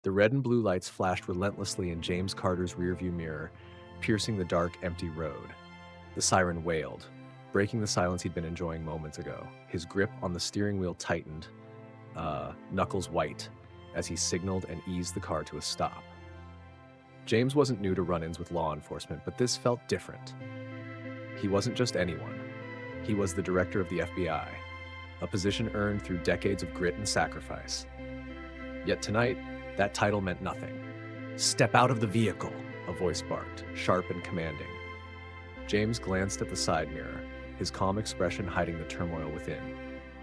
The red and blue lights flashed relentlessly in James Carter's rearview mirror, piercing the dark, empty road. The siren wailed, breaking the silence he'd been enjoying moments ago. His grip on the steering wheel tightened, knuckles white, as he signaled and eased the car to a stop. James wasn't new to run-ins with law enforcement, but this felt different. He wasn't just anyone. He was the director of the FBI, a position earned through decades of grit and sacrifice. Yet tonight, that title meant nothing. "Step out of the vehicle," a voice barked, sharp and commanding. James glanced at the side mirror, his calm expression hiding the turmoil within.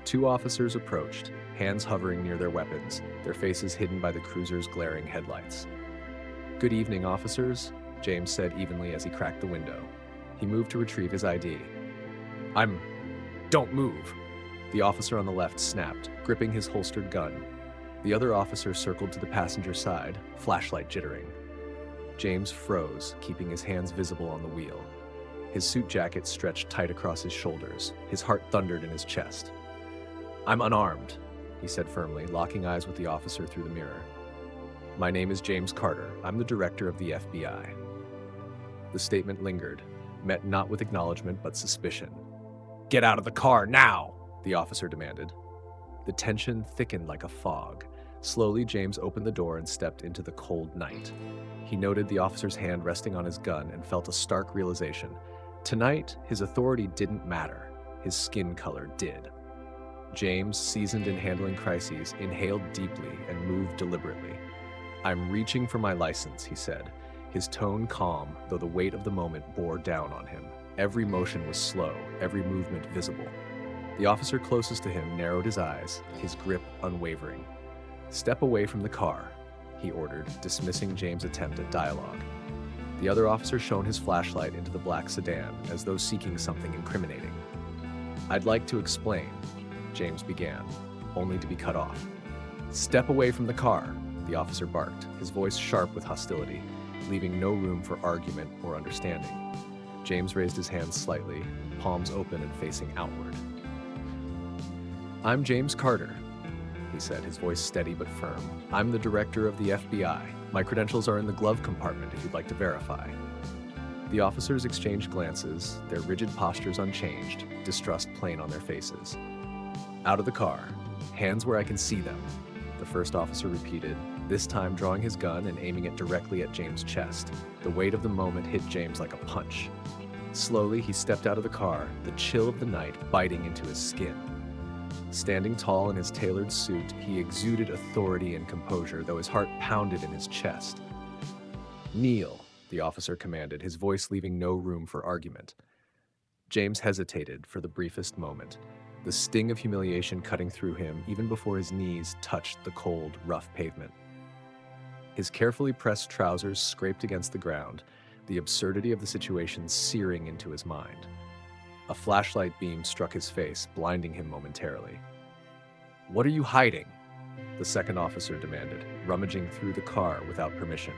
Two officers approached, hands hovering near their weapons, their faces hidden by the cruiser's glaring headlights. "Good evening, officers," James said evenly as he cracked the window. He moved to retrieve his ID. Don't move," the officer on the left snapped, gripping his holstered gun. The other officer circled to the passenger side, flashlight jittering. James froze, keeping his hands visible on the wheel. His suit jacket stretched tight across his shoulders. His heart thundered in his chest. "I'm unarmed," he said firmly, locking eyes with the officer through the mirror. "My name is James Carter. I'm the director of the FBI." The statement lingered, met not with acknowledgement but suspicion. "Get out of the car, now!" the officer demanded. The tension thickened like a fog. Slowly, James opened the door and stepped into the cold night. He noted the officer's hand resting on his gun and felt a stark realization. Tonight, his authority didn't matter. His skin color did. James, seasoned in handling crises, inhaled deeply and moved deliberately. "I'm reaching for my license," he said, his tone calm, though the weight of the moment bore down on him. Every motion was slow, every movement visible. The officer closest to him narrowed his eyes, his grip unwavering. "Step away from the car," he ordered, dismissing James' attempt at dialogue. The other officer shone his flashlight into the black sedan, as though seeking something incriminating. "I'd like to explain," James began, only to be cut off. "Step away from the car," the officer barked, his voice sharp with hostility, leaving no room for argument or understanding. James raised his hands slightly, palms open and facing outward. "I'm James Carter," he said, his voice steady but firm. "I'm the director of the FBI. My credentials are in the glove compartment if you'd like to verify." The officers exchanged glances, their rigid postures unchanged, distrust plain on their faces. "Out of the car. Hands where I can see them," the first officer repeated, this time drawing his gun and aiming it directly at James' chest. The weight of the moment hit James like a punch. Slowly, he stepped out of the car, the chill of the night biting into his skin. Standing tall in his tailored suit, he exuded authority and composure, though his heart pounded in his chest. "Kneel," the officer commanded, his voice leaving no room for argument. James hesitated for the briefest moment, the sting of humiliation cutting through him even before his knees touched the cold, rough pavement. His carefully pressed trousers scraped against the ground, the absurdity of the situation searing into his mind. A flashlight beam struck his face, blinding him momentarily. "What are you hiding?" the second officer demanded, rummaging through the car without permission.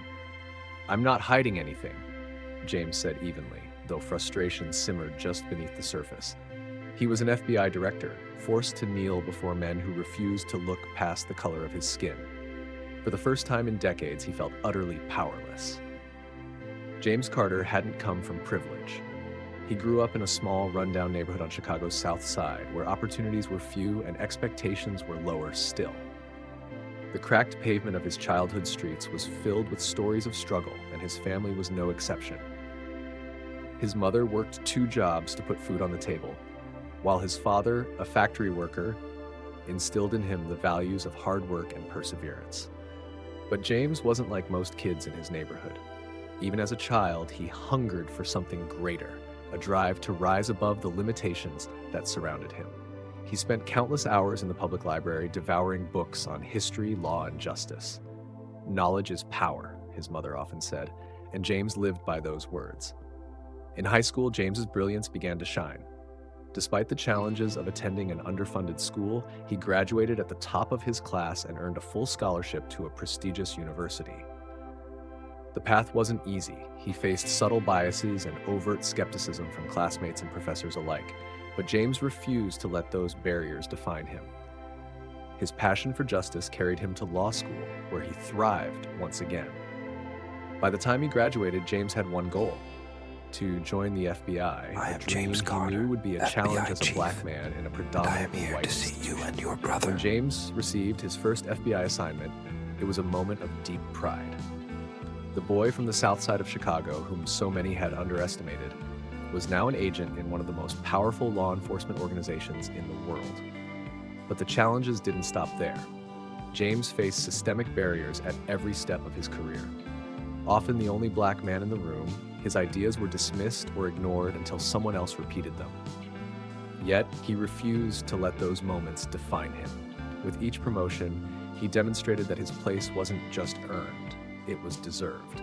"I'm not hiding anything," James said evenly, though frustration simmered just beneath the surface. He was an FBI director, forced to kneel before men who refused to look past the color of his skin. For the first time in decades, he felt utterly powerless. James Carter hadn't come from privilege. He grew up in a small, rundown neighborhood on Chicago's South Side, where opportunities were few and expectations were lower still. The cracked pavement of his childhood streets was filled with stories of struggle, and his family was no exception. His mother worked 2 jobs to put food on the table, while his father, a factory worker, instilled in him the values of hard work and perseverance. But James wasn't like most kids in his neighborhood. Even as a child, he hungered for something greater, a drive to rise above the limitations that surrounded him. He spent countless hours in the public library devouring books on history, law, and justice. "Knowledge is power," his mother often said, and James lived by those words. In high school, James's brilliance began to shine. Despite the challenges of attending an underfunded school, he graduated at the top of his class and earned a full scholarship to a prestigious university. The path wasn't easy. He faced subtle biases and overt skepticism from classmates and professors alike, but James refused to let those barriers define him. His passion for justice carried him to law school, where he thrived once again. By the time he graduated, James had one goal: to join the FBI, I a am dream James he Carter, knew would be a FBI challenge as a chief, black man in a and I am predominantly here white to see you institution. and your brother. When James received his first FBI assignment, it was a moment of deep pride. The boy from the south side of Chicago, whom so many had underestimated, was now an agent in one of the most powerful law enforcement organizations in the world. But the challenges didn't stop there. James faced systemic barriers at every step of his career. Often the only black man in the room, his ideas were dismissed or ignored until someone else repeated them. Yet, he refused to let those moments define him. With each promotion, he demonstrated that his place wasn't just earned, it was deserved.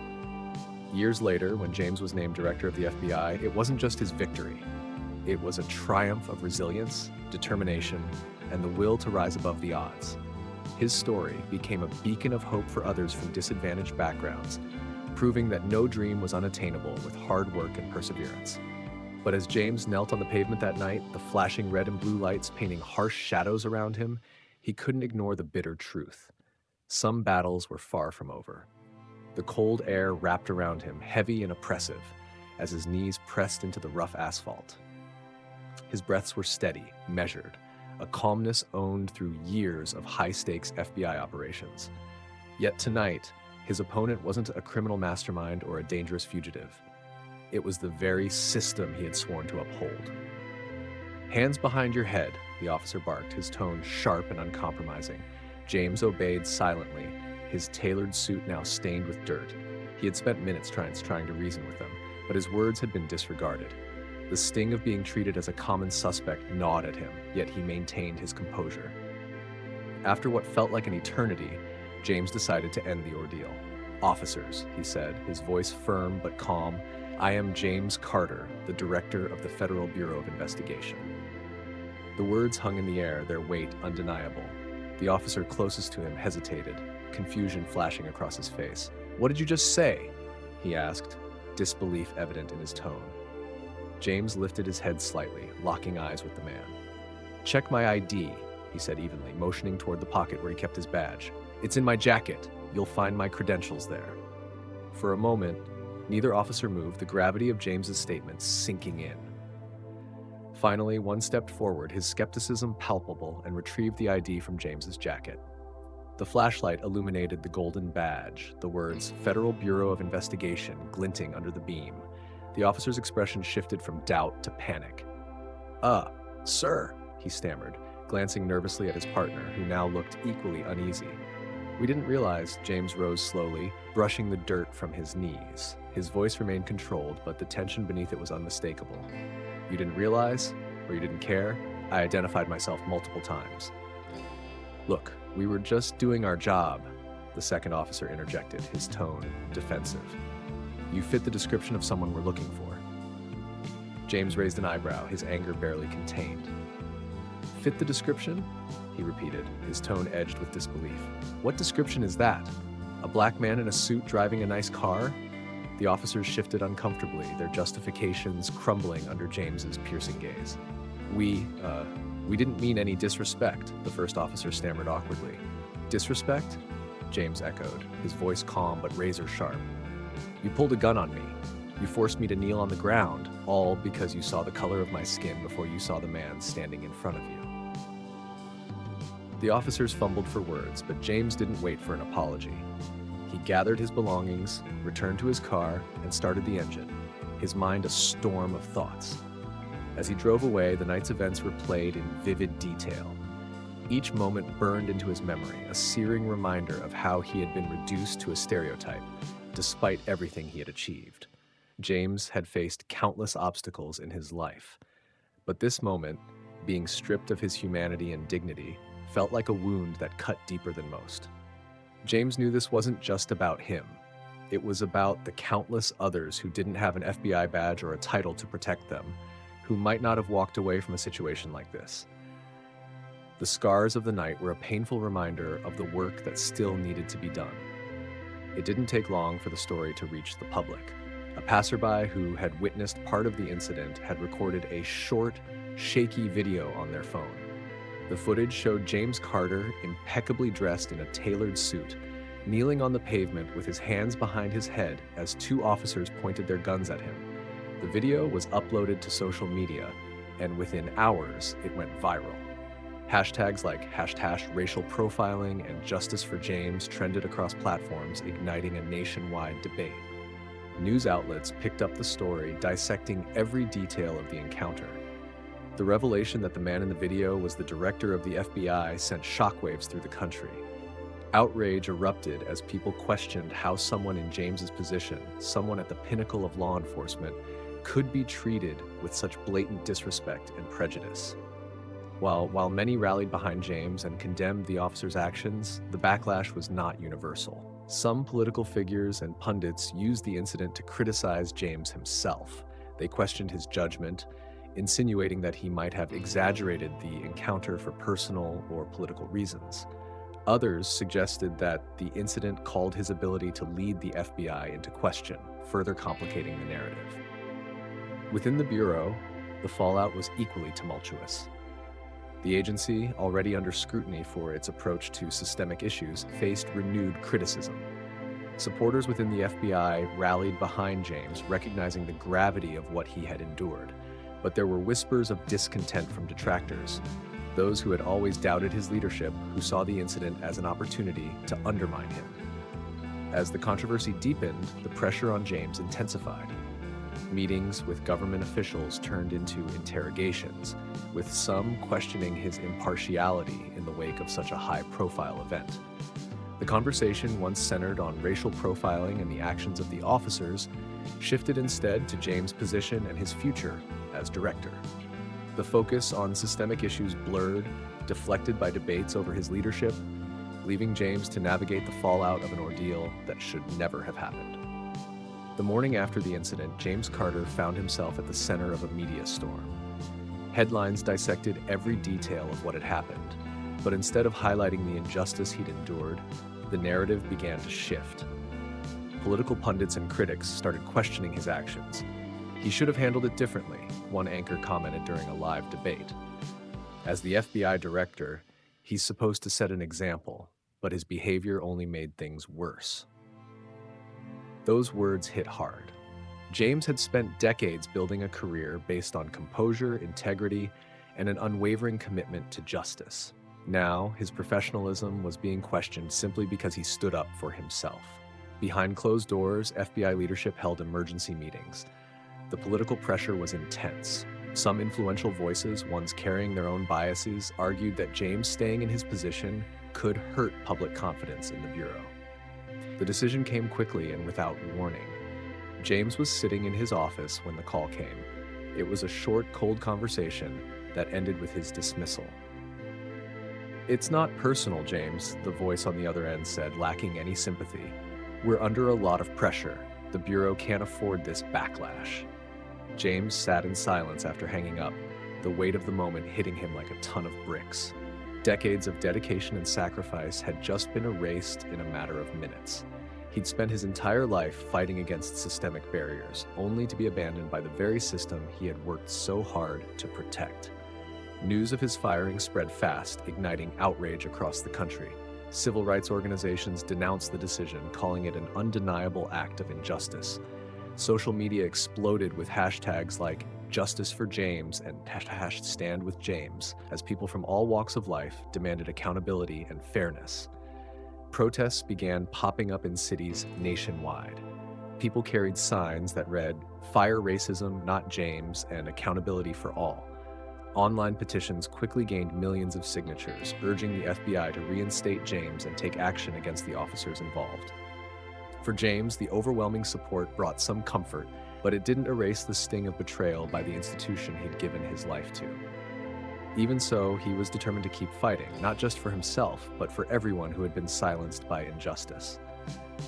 Years later, when James was named director of the FBI, it wasn't just his victory. It was a triumph of resilience, determination, and the will to rise above the odds. His story became a beacon of hope for others from disadvantaged backgrounds, proving that no dream was unattainable with hard work and perseverance. But as James knelt on the pavement that night, the flashing red and blue lights painting harsh shadows around him, he couldn't ignore the bitter truth. Some battles were far from over. The cold air wrapped around him, heavy and oppressive, as his knees pressed into the rough asphalt. His breaths were steady, measured, a calmness owned through years of high-stakes FBI operations. Yet tonight, his opponent wasn't a criminal mastermind or a dangerous fugitive. It was the very system he had sworn to uphold. "Hands behind your head," the officer barked, his tone sharp and uncompromising. James obeyed silently, his tailored suit now stained with dirt. He had spent minutes trying to reason with them, but his words had been disregarded. The sting of being treated as a common suspect gnawed at him, yet he maintained his composure. After what felt like an eternity, James decided to end the ordeal. "Officers," he said, his voice firm but calm, "I am James Carter, the director of the Federal Bureau of Investigation." The words hung in the air, their weight undeniable. The officer closest to him hesitated, confusion flashing across his face. "What did you just say?" he asked, disbelief evident in his tone. James lifted his head slightly, locking eyes with the man. "Check my ID," he said evenly, motioning toward the pocket where he kept his badge. "It's in my jacket. You'll find my credentials there." For a moment, neither officer moved, the gravity of James's statement sinking in. Finally, one stepped forward, his skepticism palpable, and retrieved the ID from James's jacket. The flashlight illuminated the golden badge, the words Federal Bureau of Investigation glinting under the beam. The officer's expression shifted from doubt to panic. Sir," he stammered, glancing nervously at his partner, who now looked equally uneasy. "We didn't realize," James rose slowly, brushing the dirt from his knees. His voice remained controlled, but the tension beneath it was unmistakable. "You didn't realize? Or you didn't care? I identified myself multiple times." "Look, we were just doing our job," the second officer interjected, his tone defensive. "You fit the description of someone we're looking for." James raised an eyebrow, his anger barely contained. "Fit the description?" he repeated, his tone edged with disbelief. "What description is that? A black man in a suit driving a nice car?" The officers shifted uncomfortably, their justifications crumbling under James's piercing gaze. We didn't mean any disrespect," the first officer stammered awkwardly. "Disrespect?" James echoed, his voice calm but razor sharp. "You pulled a gun on me. You forced me to kneel on the ground, all because you saw the color of my skin before you saw the man standing in front of you." The officers fumbled for words, but James didn't wait for an apology. He gathered his belongings, returned to his car, and started the engine, his mind a storm of thoughts. As he drove away, the night's events were played in vivid detail. Each moment burned into his memory, a searing reminder of how he had been reduced to a stereotype, despite everything he had achieved. James had faced countless obstacles in his life, but this moment, being stripped of his humanity and dignity, felt like a wound that cut deeper than most. James knew this wasn't just about him. It was about the countless others who didn't have an FBI badge or a title to protect them, who might not have walked away from a situation like this. The scars of the night were a painful reminder of the work that still needed to be done. It didn't take long for the story to reach the public. A passerby who had witnessed part of the incident had recorded a short, shaky video on their phone. The footage showed James Carter, impeccably dressed in a tailored suit, kneeling on the pavement with his hands behind his head as two officers pointed their guns at him. The video was uploaded to social media, and within hours, it went viral. Hashtags like #racial profiling and Justice for James trended across platforms, igniting a nationwide debate. News outlets picked up the story, dissecting every detail of the encounter. The revelation that the man in the video was the director of the FBI sent shockwaves through the country. Outrage erupted as people questioned how someone in James's position, someone at the pinnacle of law enforcement, could be treated with such blatant disrespect and prejudice. While many rallied behind James and condemned the officer's actions, the backlash was not universal. Some political figures and pundits used the incident to criticize James himself. They questioned his judgment, insinuating that he might have exaggerated the encounter for personal or political reasons. Others suggested that the incident called his ability to lead the FBI into question, further complicating the narrative. Within the Bureau, the fallout was equally tumultuous. The agency, already under scrutiny for its approach to systemic issues, faced renewed criticism. Supporters within the FBI rallied behind James, recognizing the gravity of what he had endured. But there were whispers of discontent from detractors, those who had always doubted his leadership, who saw the incident as an opportunity to undermine him. As the controversy deepened, the pressure on James intensified. Meetings with government officials turned into interrogations, with some questioning his impartiality in the wake of such a high-profile event. The conversation, once centered on racial profiling and the actions of the officers, shifted instead to James' position and his future as director. The focus on systemic issues blurred, deflected by debates over his leadership, leaving James to navigate the fallout of an ordeal that should never have happened. The morning after the incident, James Carter found himself at the center of a media storm. Headlines dissected every detail of what had happened, but instead of highlighting the injustice he'd endured, the narrative began to shift. Political pundits and critics started questioning his actions. He should have handled it differently, one anchor commented during a live debate. As the FBI director, he's supposed to set an example, but his behavior only made things worse. Those words hit hard. James had spent decades building a career based on composure, integrity, and an unwavering commitment to justice. Now, his professionalism was being questioned simply because he stood up for himself. Behind closed doors, FBI leadership held emergency meetings. The political pressure was intense. Some influential voices, ones carrying their own biases, argued that James staying in his position could hurt public confidence in the Bureau. The decision came quickly and without warning. James was sitting in his office when the call came. It was a short, cold conversation that ended with his dismissal. "It's not personal, James," the voice on the other end said, lacking any sympathy. "We're under a lot of pressure. The Bureau can't afford this backlash." James sat in silence after hanging up, the weight of the moment hitting him like a ton of bricks. Decades of dedication and sacrifice had just been erased in a matter of minutes. He'd spent his entire life fighting against systemic barriers, only to be abandoned by the very system he had worked so hard to protect. News of his firing spread fast, igniting outrage across the country. Civil rights organizations denounced the decision, calling it an undeniable act of injustice. Social media exploded with hashtags like Justice for James and #StandWithJames as people from all walks of life demanded accountability and fairness. Protests began popping up in cities nationwide. People carried signs that read, "Fire racism, not James," and "Accountability for all." Online petitions quickly gained millions of signatures, urging the FBI to reinstate James and take action against the officers involved. For James, the overwhelming support brought some comfort, but it didn't erase the sting of betrayal by the institution he'd given his life to. Even so, he was determined to keep fighting, not just for himself, but for everyone who had been silenced by injustice.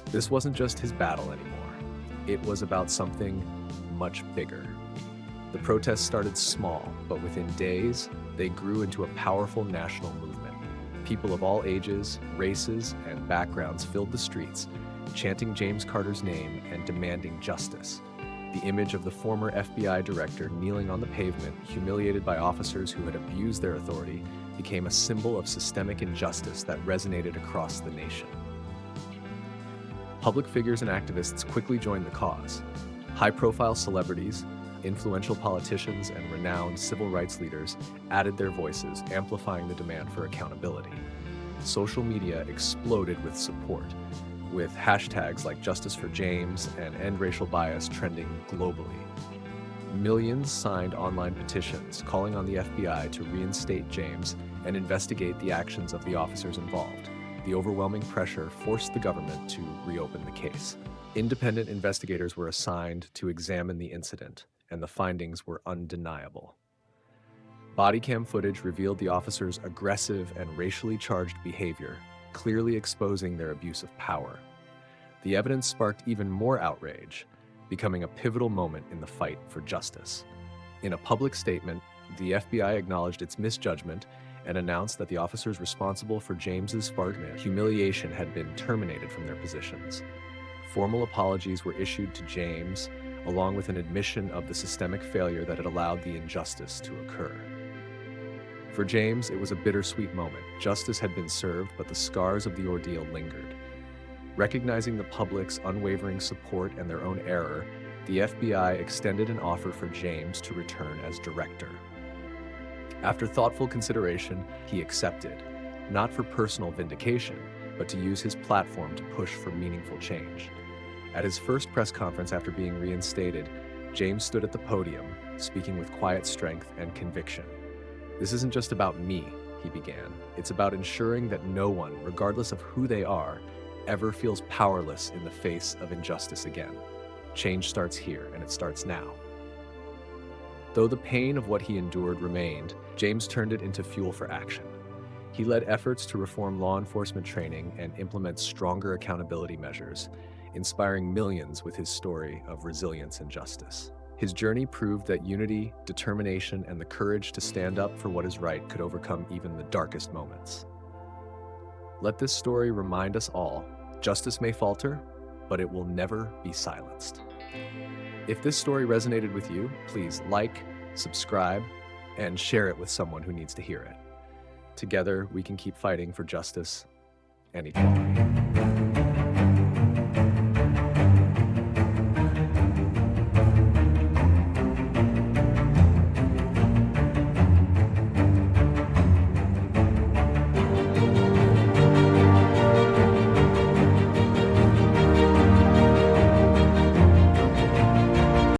This wasn't just his battle anymore. It was about something much bigger. The protests started small, but within days, they grew into a powerful national movement. People of all ages, races, and backgrounds filled the streets, chanting James Carter's name and demanding justice. The image of the former FBI director kneeling on the pavement, humiliated by officers who had abused their authority, became a symbol of systemic injustice that resonated across the nation. Public figures and activists quickly joined the cause. High-profile celebrities, influential politicians, and renowned civil rights leaders added their voices, amplifying the demand for accountability. Social media exploded with support, with hashtags like Justice for James and End Racial Bias trending globally. Millions signed online petitions calling on the FBI to reinstate James and investigate the actions of the officers involved. The overwhelming pressure forced the government to reopen the case. Independent investigators were assigned to examine the incident, and the findings were undeniable. Body cam footage revealed the officers' aggressive and racially charged behavior, clearly exposing their abuse of power. The evidence sparked even more outrage, becoming a pivotal moment in the fight for justice. In a public statement, the FBI acknowledged its misjudgment and announced that the officers responsible for James's humiliation had been terminated from their positions. Formal apologies were issued to James, along with an admission of the systemic failure that had allowed the injustice to occur. For James, it was a bittersweet moment. Justice had been served, but the scars of the ordeal lingered. Recognizing the public's unwavering support and their own error, the FBI extended an offer for James to return as director. After thoughtful consideration, he accepted, not for personal vindication, but to use his platform to push for meaningful change. At his first press conference after being reinstated, James stood at the podium, speaking with quiet strength and conviction. "This isn't just about me," he began. "It's about ensuring that no one, regardless of who they are, ever feels powerless in the face of injustice again. Change starts here, and it starts now." Though the pain of what he endured remained, James turned it into fuel for action. He led efforts to reform law enforcement training and implement stronger accountability measures, inspiring millions with his story of resilience and justice. His journey proved that unity, determination, and the courage to stand up for what is right could overcome even the darkest moments. Let this story remind us all, justice may falter, but it will never be silenced. If this story resonated with you, please like, subscribe, and share it with someone who needs to hear it. Together, we can keep fighting for justice and equality.